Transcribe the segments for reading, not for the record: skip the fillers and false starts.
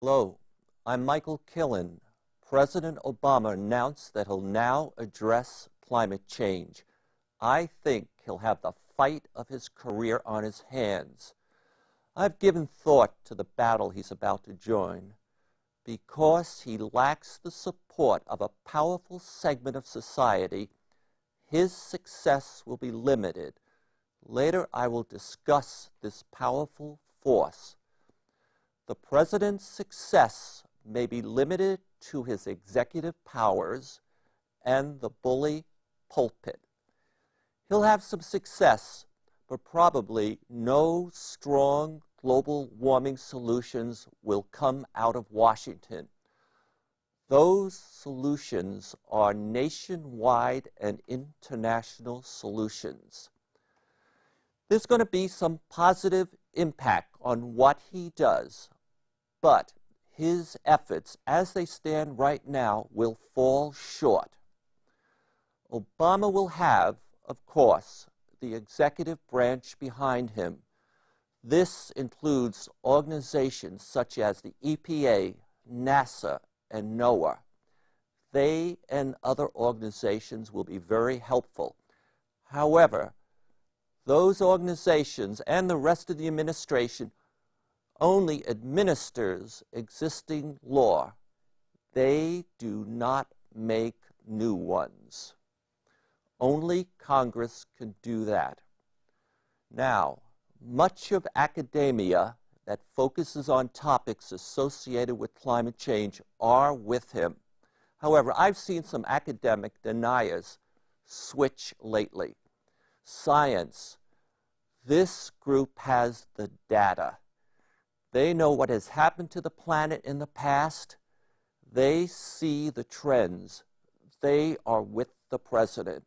Hello, I'm Michael Killen. President Obama announced that he'll now address climate change. I think he'll have the fight of his career on his hands. I've given thought to the battle he's about to join. Because he lacks the support of a powerful segment of society, his success will be limited. Later, I will discuss this powerful force. The president's success may be limited to his executive powers and the bully pulpit. He'll have some success, but probably no strong global warming solutions will come out of Washington. Those solutions are nationwide and international solutions. There's going to be some positive impact on what he does, but his efforts, as they stand right now, will fall short. Obama will have, of course, the executive branch behind him. This includes organizations such as the EPA, NASA, and NOAA. They and other organizations will be very helpful. However, those organizations and the rest of the administration only administers existing law. They do not make new ones. Only Congress can do that. Now, much of academia that focuses on topics associated with climate change are with him. However, I've seen some academic deniers switch lately. Science. This group has the data. They know what has happened to the planet in the past. They see the trends. They are with the president.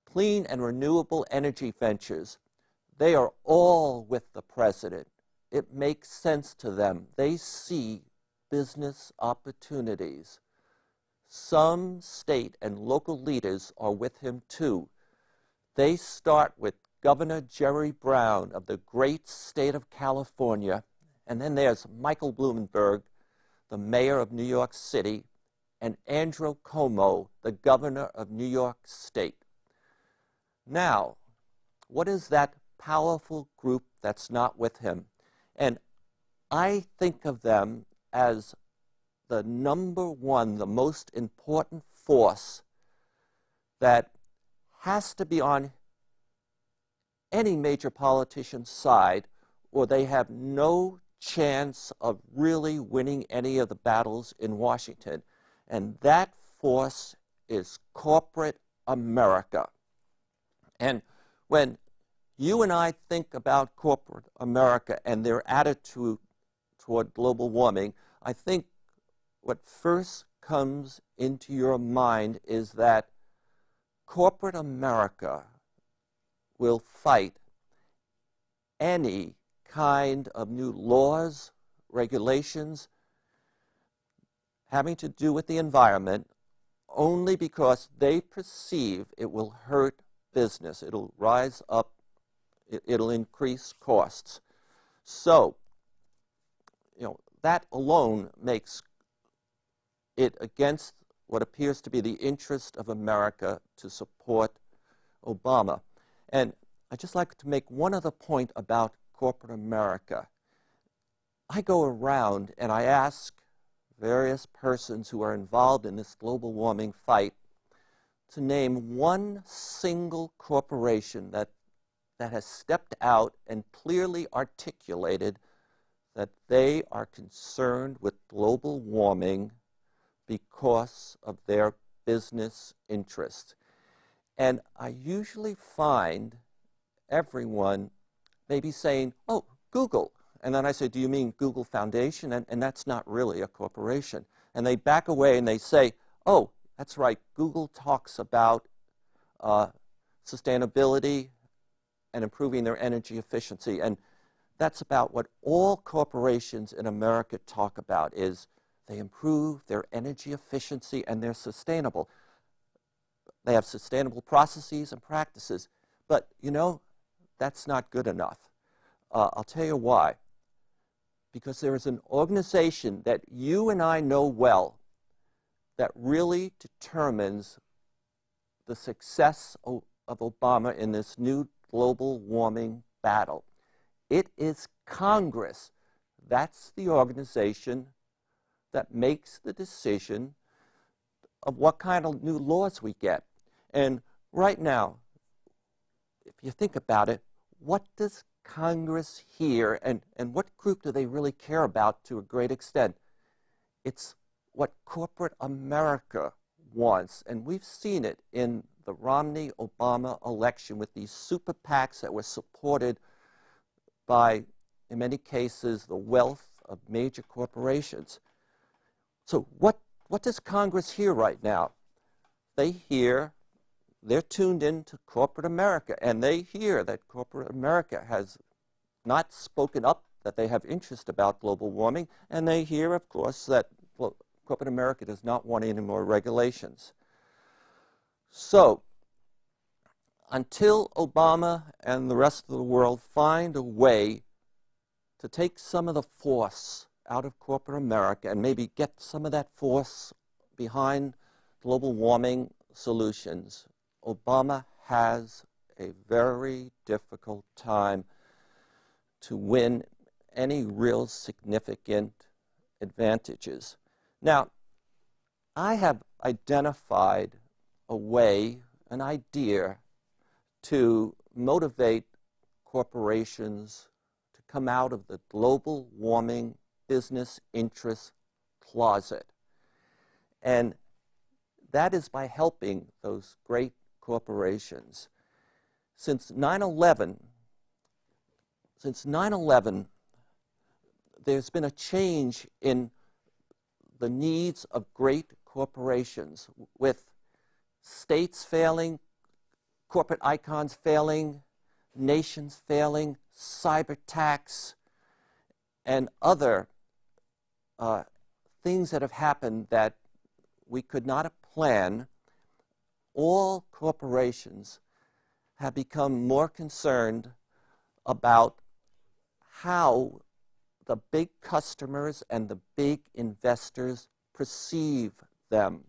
Clean and renewable energy ventures. They are all with the president. It makes sense to them. They see business opportunities. Some state and local leaders are with him too. They start with Governor Jerry Brown of the great state of California, and then there's Michael Bloomberg, the mayor of New York City, and Andrew Cuomo, the governor of New York State. Now, what is that powerful group that's not with him? And I think of them as the number one, the most important force that has to be on any major politician's side, or they have no chance of really winning any of the battles in Washington. And that force is corporate America. And when you and I think about corporate America and their attitude toward global warming, I think what first comes into your mind is that corporate America will fight any kind of new laws, regulations having to do with the environment only because they perceive it will hurt business. It'll rise up, it'll increase costs. So, that alone makes it against what appears to be the interest of America to support Obama. And I'd just like to make one other point about corporate America. I go around and I ask various persons who are involved in this global warming fight to name one single corporation that has stepped out and clearly articulated that they are concerned with global warming because of their business interests. And I usually find everyone maybe saying, oh, Google. And then I say, do you mean Google Foundation? And that's not really a corporation. And they back away and they say, oh, that's right, Google talks about sustainability and improving their energy efficiency. And that's about what all corporations in America talk about, is they improve their energy efficiency and they're sustainable. They have sustainable processes and practices. But, that's not good enough. I'll tell you why. because there is an organization that you and I know well that really determines the success of Obama in this new global warming battle. It is Congress. That's the organization that makes the decision of what kind of new laws we get. And right now, if you think about it, what does Congress hear, and what group do they really care about to a great extent? It's what corporate America wants. And we've seen it in the Romney-Obama election with these super PACs that were supported by, in many cases, the wealth of major corporations. So what does Congress hear right now? They're tuned into corporate America, and they hear that corporate America has not spoken up that they have interest about global warming, and they hear, of course, that corporate America does not want any more regulations. So, until Obama and the rest of the world find a way to take some of the force out of corporate America and maybe get some of that force behind global warming solutions, Obama has a very difficult time to win any real significant advantages. Now, I have identified a way, an idea, to motivate corporations to come out of the global warming business interest closet. And that is by helping those great corporations. Since 9/11, there's been a change in the needs of great corporations, with states failing, corporate icons failing, nations failing, cyber attacks, and other things that have happened that we could not have planned. All corporations have become more concerned about how the big customers and the big investors perceive them.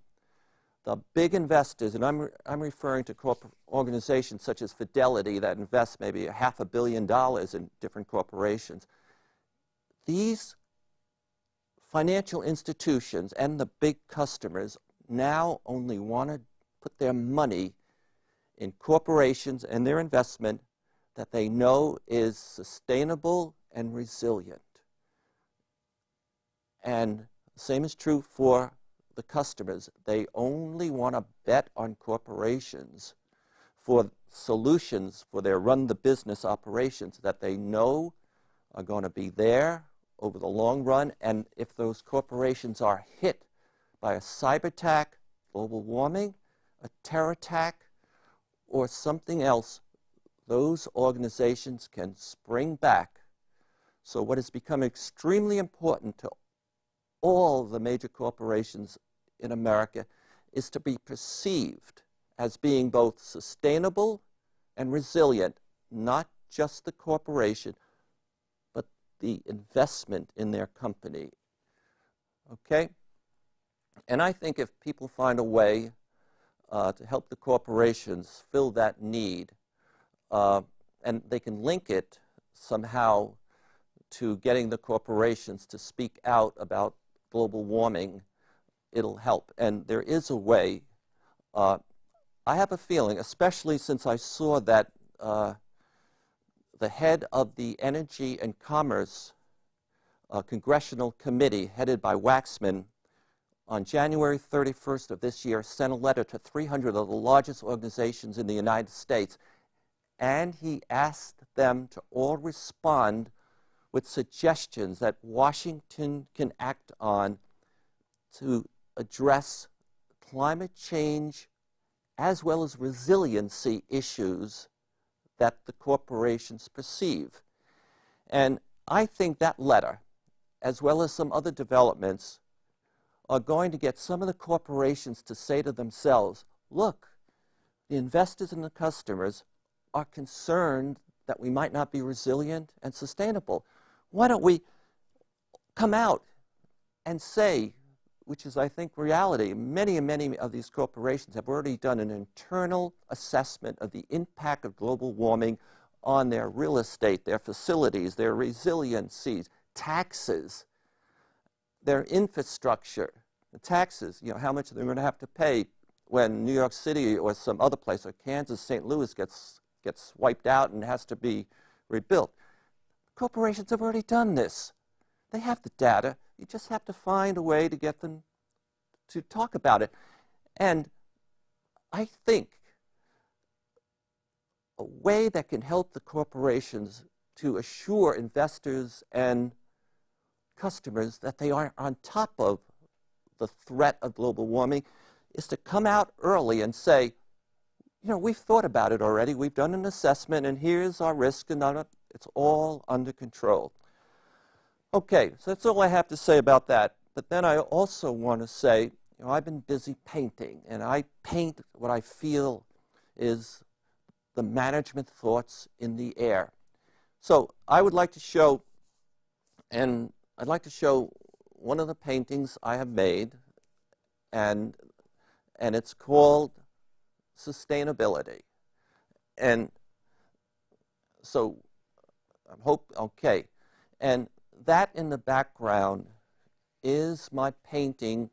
The big investors, and I'm referring to corporate organizations such as Fidelity that invest maybe $500 million in different corporations. These financial institutions and the big customers now only want to put their money in corporations and their investment that they know is sustainable and resilient. And the same is true for the customers. They only want to bet on corporations for solutions for their run-the-business operations that they know are going to be there over the long run. And if those corporations are hit by a cyber attack, global warming, a terror attack, or something else, those organizations can spring back. So what has become extremely important to all the major corporations in America is to be perceived as being both sustainable and resilient, not just the corporation, but the investment in their company. Okay? And I think if people find a way to help the corporations fill that need, and they can link it somehow to getting the corporations to speak out about global warming, it'll help. And there is a way. I have a feeling, especially since I saw that the head of the Energy and Commerce Congressional Committee, headed by Waxman, on January 31st of this year, sent a letter to 300 of the largest organizations in the United States, and he asked them to all respond with suggestions that Washington can act on to address climate change as well as resiliency issues that the corporations perceive. And I think that letter, as well as some other developments, are going to get some of the corporations to say to themselves, look, the investors and the customers are concerned that we might not be resilient and sustainable. Why don't we come out and say, which is, I think, reality. Many and many of these corporations have already done an internal assessment of the impact of global warming on their real estate, their facilities, their resiliencies, taxes, their infrastructure, the taxes, how much they're going to have to pay when New York City or some other place, or Kansas, St. Louis gets wiped out and has to be rebuilt. Corporations have already done this. They have the data. You just have to find a way to get them to talk about it. And I think a way that can help the corporations to assure investors and customers that they are on top of the threat of global warming is to come out early and say, we've thought about it already. We've done an assessment, and here's our risk, and it's all under control. Okay, so that's all I have to say about that. But then I also want to say, I've been busy painting, and I paint what I feel is the management thoughts in the air. So I would like to show, and I'd like to show one of the paintings I have made, and it's called Sustainability. And so okay. And that in the background is my painting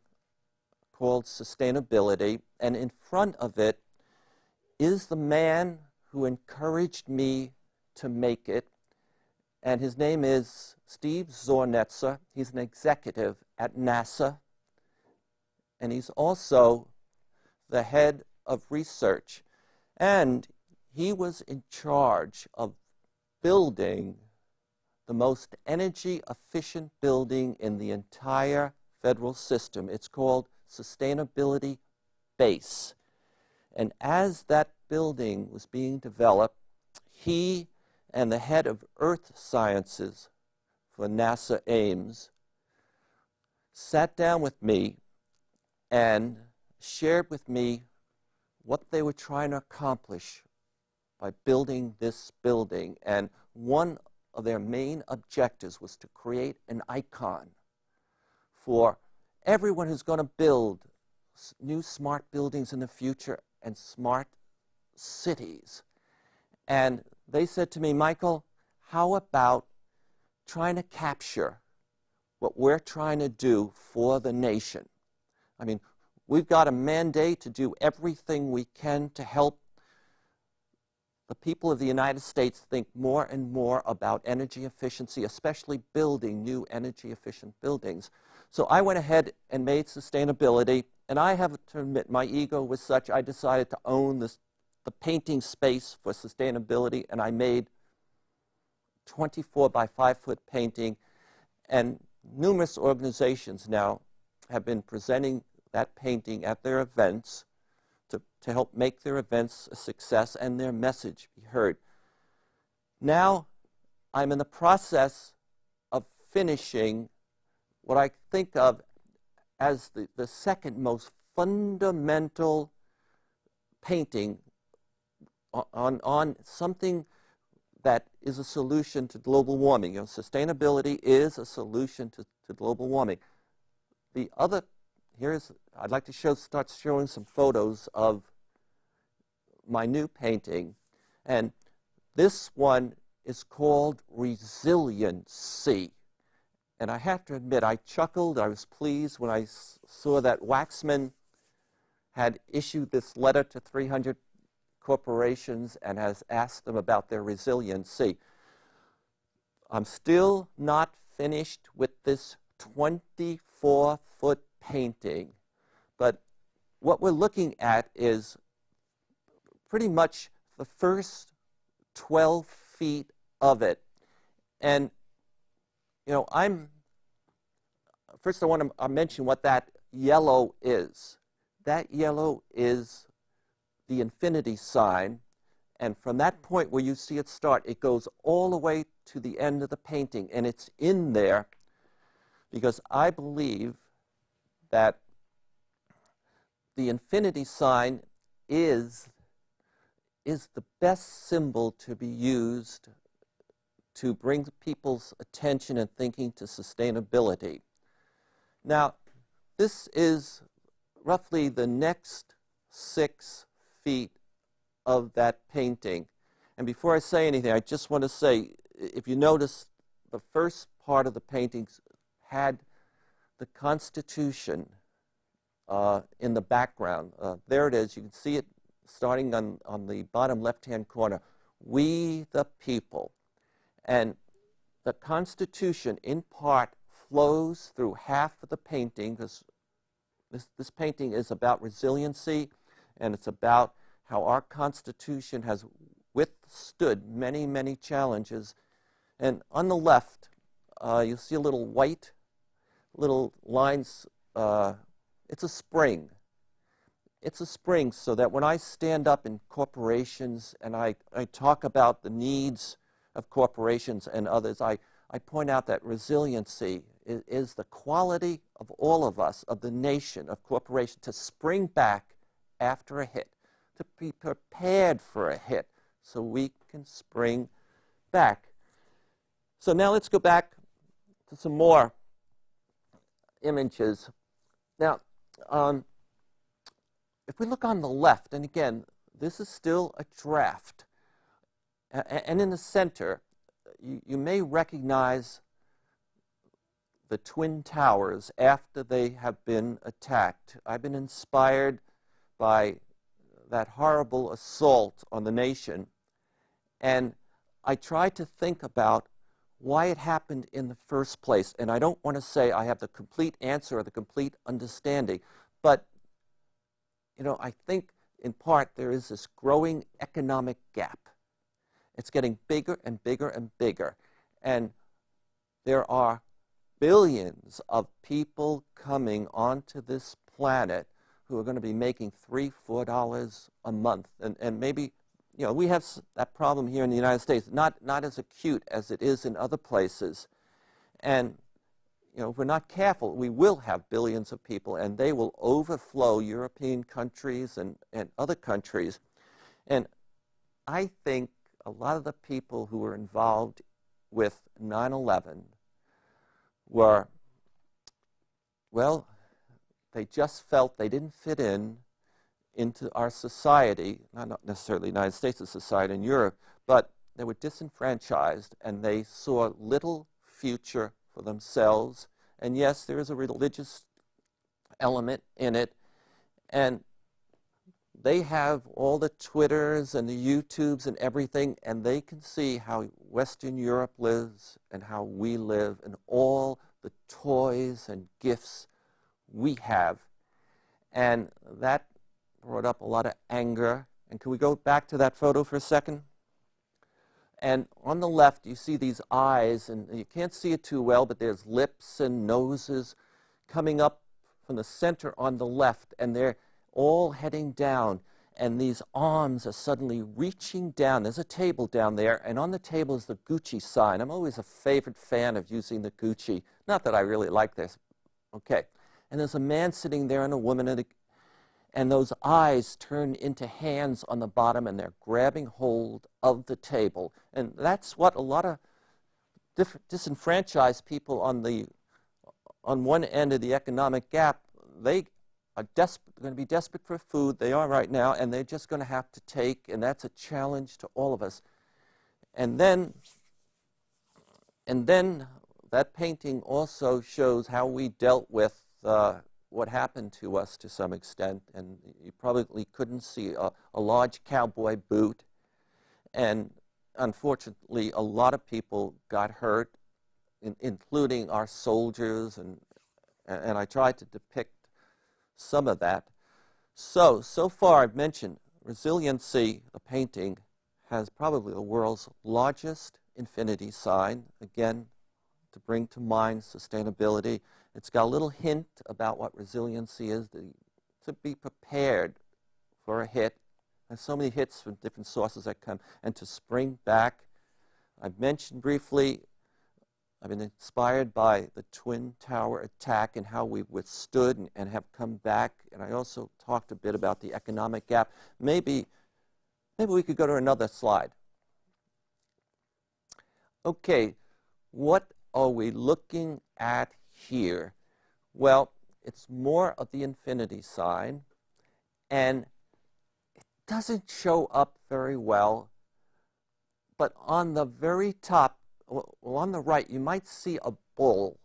called Sustainability, and in front of it is the man who encouraged me to make it, and his name is Steve Zornetzer. He's an executive at NASA, and he's also the head of research, and he was in charge of building the most energy-efficient building in the entire federal system. It's called Sustainability Base. And as that building was being developed, he and the head of Earth Sciences for NASA Ames sat down with me and shared with me what they were trying to accomplish by building this building. And one of their main objectives was to create an icon for everyone who's going to build new smart buildings in the future and smart cities. And they said to me, Michael, how about trying to capture what we're trying to do for the nation? I mean, we've got a mandate to do everything we can to help the people of the United States think more and more about energy efficiency, especially building new energy-efficient buildings. So I went ahead and made Sustainability, and I have to admit my ego was such I decided to own the painting space for Sustainability, and I made 24 by 5 foot painting, and numerous organizations now have been presenting that painting at their events to help make their events a success and their message be heard. Now I'm in the process of finishing what I think of as the second most fundamental painting on something that is a solution to global warming. Sustainability is a solution to global warming. The other, I'd like to start showing some photos of my new painting, and this one is called Resiliency. And I have to admit, I chuckled, I was pleased when I saw that Waxman had issued this letter to 300 corporations and has asked them about their resiliency. I'm still not finished with this 24-foot painting, but what we're looking at is pretty much the first 12 feet of it. And, first I want to mention what that yellow is. That yellow is the infinity sign, and from that point where you see it start, it goes all the way to the end of the painting, and it's in there because I believe that the infinity sign is the best symbol to be used to bring people's attention and thinking to sustainability. Now, this is roughly the next 6 feet of that painting. And before I say anything, I just want to say, if you notice, the first part of the paintings had the Constitution in the background. There it is. You can see it starting on the bottom left-hand corner. We the people. And the Constitution, in part, flows through half of the painting, because this painting is about resiliency, and it's about how our Constitution has withstood many, many challenges. And on the left, you'll see a little white, little lines. It's a spring. It's a spring, so that when I stand up in corporations and I talk about the needs of corporations and others, I point out that resiliency is the quality of all of us, of the nation, of corporations, to spring back after a hit, to be prepared for a hit so we can spring back. So now let's go back to some more images. Now, if we look on the left, and again, this is still a draft, and in the center, you may recognize the Twin Towers after they have been attacked. I've been inspired by that horrible assault on the nation, and I try to think about why it happened in the first place. And I don't want to say I have the complete answer or the complete understanding, but I think in part there is this growing economic gap. It's getting bigger and bigger and bigger, and there are billions of people coming onto this planet who are going to be making $3, $4 a month, and maybe we have that problem here in the United States, not as acute as it is in other places. And if we're not careful, we will have billions of people, and they will overflow European countries and other countries. And I think a lot of the people who were involved with 9/11 were, well, they just felt they didn't fit into our society, not necessarily the United States' society in Europe, but they were disenfranchised, and they saw little future for themselves. And yes, there is a religious element in it, and they have all the Twitters and the YouTubes and everything, and they can see how Western Europe lives and how we live and all the toys and gifts we have. And that brought up a lot of anger. And can we go back to that photo for a second? And on the left, you see these eyes, and you can't see it too well, but there's lips and noses coming up from the center on the left, and they're all heading down, and these arms are suddenly reaching down. There's a table down there, and on the table is the Gucci sign. I'm always a favorite fan of using the Gucci. Not that I really like this. Okay. And there's a man sitting there and a woman, and those eyes turn into hands on the bottom, and they're grabbing hold of the table. And that's what a lot of disenfranchised people on one end of the economic gap, they are going to be desperate for food. They are right now, and they're just going to have to take, and that's a challenge to all of us. And then that painting also shows how we dealt with what happened to us to some extent, and you probably couldn't see a large cowboy boot, and unfortunately a lot of people got hurt, including our soldiers, and I tried to depict some of that. So far I've mentioned Resiliency, the painting, has probably the world's largest infinity sign, again to bring to mind sustainability. It's got a little hint about what resiliency is, to be prepared for a hit. There's so many hits from different sources that come, and to spring back. I've mentioned briefly, I've been inspired by the Twin Tower attack and how we withstood and have come back. And I also talked a bit about the economic gap. Maybe we could go to another slide. Okay, what are we looking at here? Well, it's more of the infinity sign, and it doesn't show up very well, but on the very top, well, on the right, you might see a bull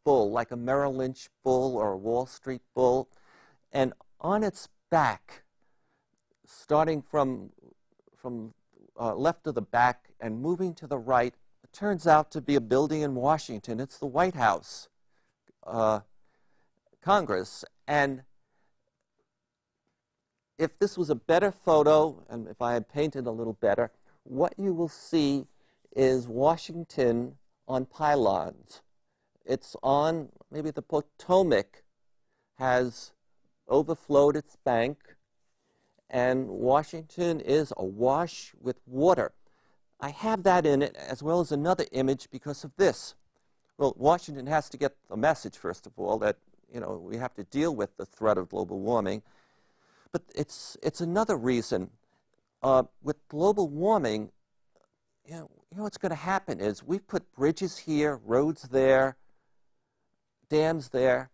like a Merrill Lynch bull or a Wall Street bull, and on its back, starting from left of the back and moving to the right, it turns out to be a building in Washington. It's the White House, Congress. And if this was a better photo, and if I had painted a little better, what you will see is Washington on pylons. It's on, maybe the Potomac has overflowed its bank, and Washington is awash with water. I have that in it as well as another image because of this. Well, Washington has to get the message, first of all, that we have to deal with the threat of global warming. But it's another reason. With global warming, what's going to happen is we put bridges here, roads there, dams there,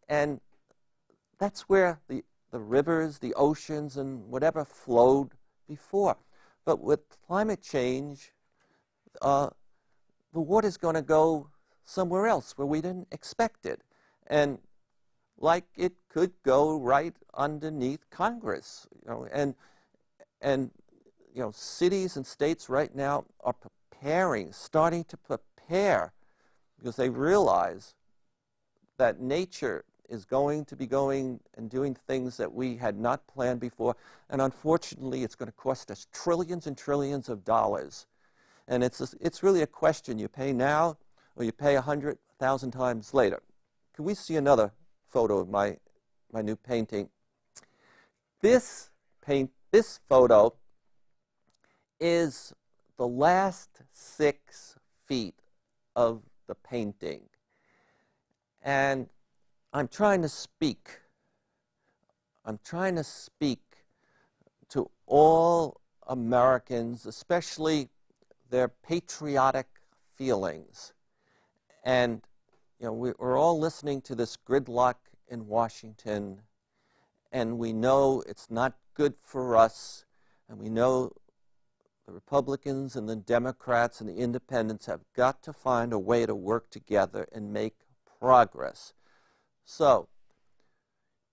and that's where the rivers, the oceans, and whatever flowed before. But with climate change, the water's going to go somewhere else where we didn't expect it. And like it could go right underneath Congress, and cities and states right now are starting to prepare, because they realize that nature is going to be going and doing things that we had not planned before, and unfortunately it's going to cost us trillions and trillions of dollars. And it's really a question: you pay now or you pay 100,000 times later. Can we see another photo of my new painting? This photo is the last 6 feet of the painting. And I'm trying to speak to all Americans, especially their patriotic feelings. And we're all listening to this gridlock in Washington, and we know it's not good for us, and we know the Republicans and the Democrats and the independents have got to find a way to work together and make progress. So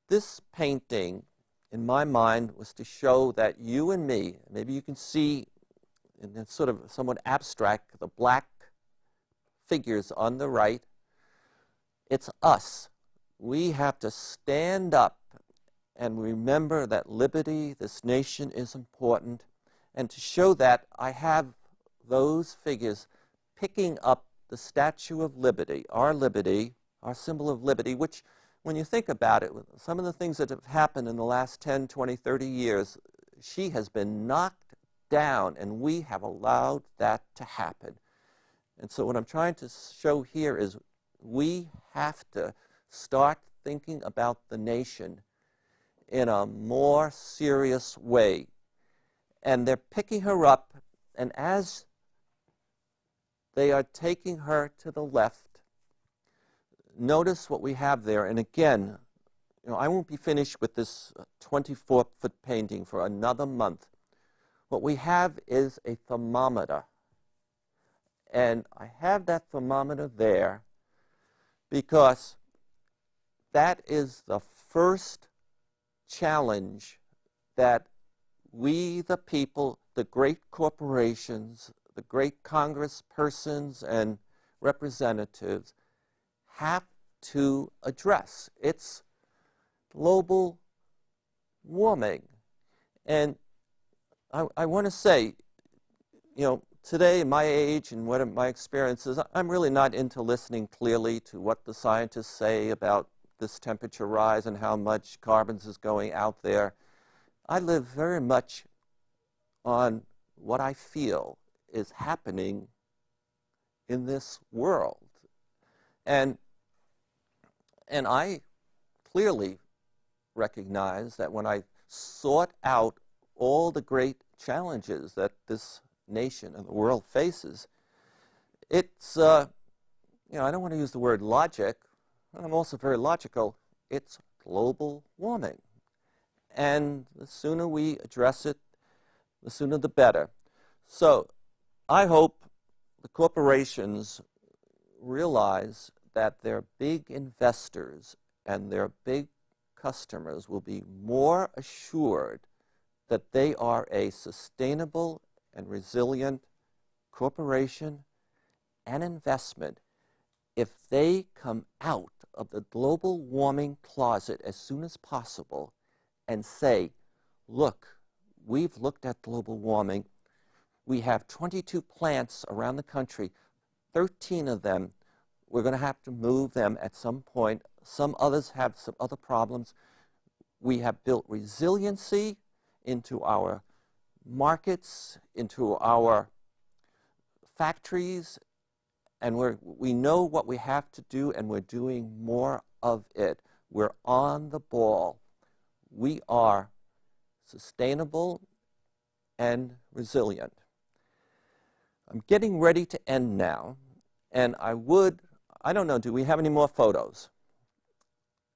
this painting, in my mind, was to show that you and me, maybe you can see in sort of somewhat abstract, the black figures on the right, it's us. We have to stand up and remember that liberty, this nation, is important. And to show that, I have those figures picking up the Statue of Liberty, our symbol of liberty, which, when you think about it, some of the things that have happened in the last 10, 20, 30 years, she has been knocked down, and we have allowed that to happen. And so what I'm trying to show here is we have to start thinking about the nation in a more serious way. And they're picking her up, and as they are taking her to the left, notice what we have there. And again, I won't be finished with this 24-foot painting for another month. What we have is a thermometer. And I have that thermometer there because that is the first challenge that we, the people, the great corporations, the great congresspersons and representatives, have to address. It's global warming. And I want to say, today, my age and what my experience is, I'm really not into listening clearly to what the scientists say about this temperature rise and how much carbon is going out there. I live very much on what I feel is happening in this world. And I clearly recognize that when I sought out all the great challenges that this nation and the world faces, It's, I don't want to use the word logic. I'm also very logical. It's global warming. And the sooner we address it, the sooner the better. So I hope the corporations realize that their big investors and their big customers will be more assured that they are a sustainable and resilient corporation and investment if they come out of the global warming closet as soon as possible and say, look, we've looked at global warming. We have 22 plants around the country. 13 of them, we're going to have to move them at some point. Some others have some other problems. We have built resiliency into our markets, into our factories, and we know what we have to do, and we're doing more of it. We're on the ball. We are sustainable and resilient. I'm getting ready to end now, and I don't know, do we have any more photos?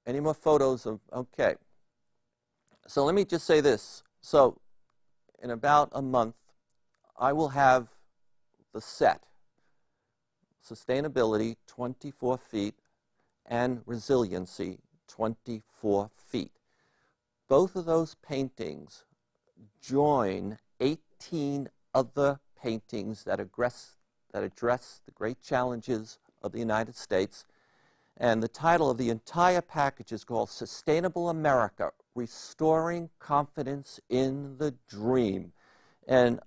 Any more photos of, okay. So let me just say this. So in about a month, I will have the set, Sustainability, 24 feet, and Resiliency, 24 feet. Both of those paintings join 18 other paintings that address the great challenges of the United States. And the title of the entire package is called Sustainable America, Restoring Confidence in the Dream. And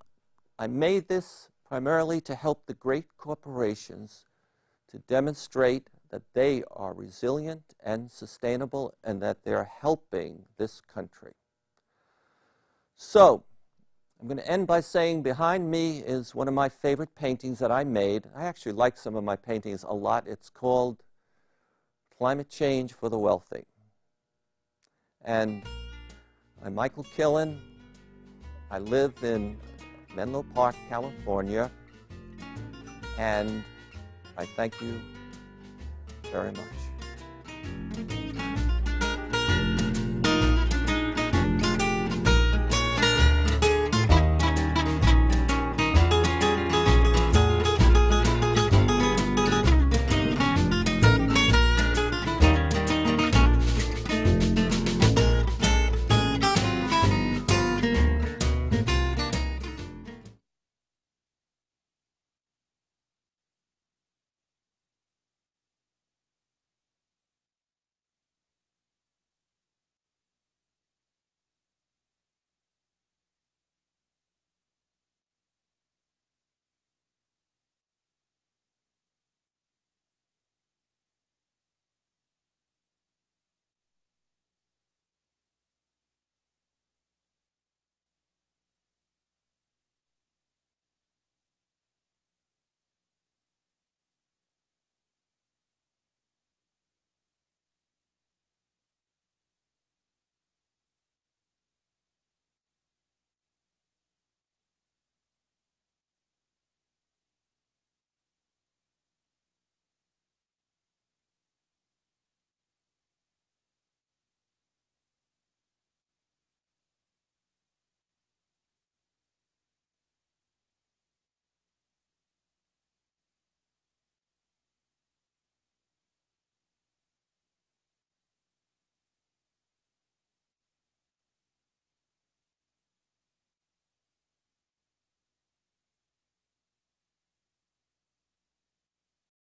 I made this primarily to help the great corporations to demonstrate that they are resilient and sustainable and that they're helping this country. So, I'm going to end by saying behind me is one of my favorite paintings that I made. I actually like some of my paintings a lot. It's called Climate Change for the Wealthy. And I'm Michael Killen. I live in Menlo Park, California. And I thank you very much.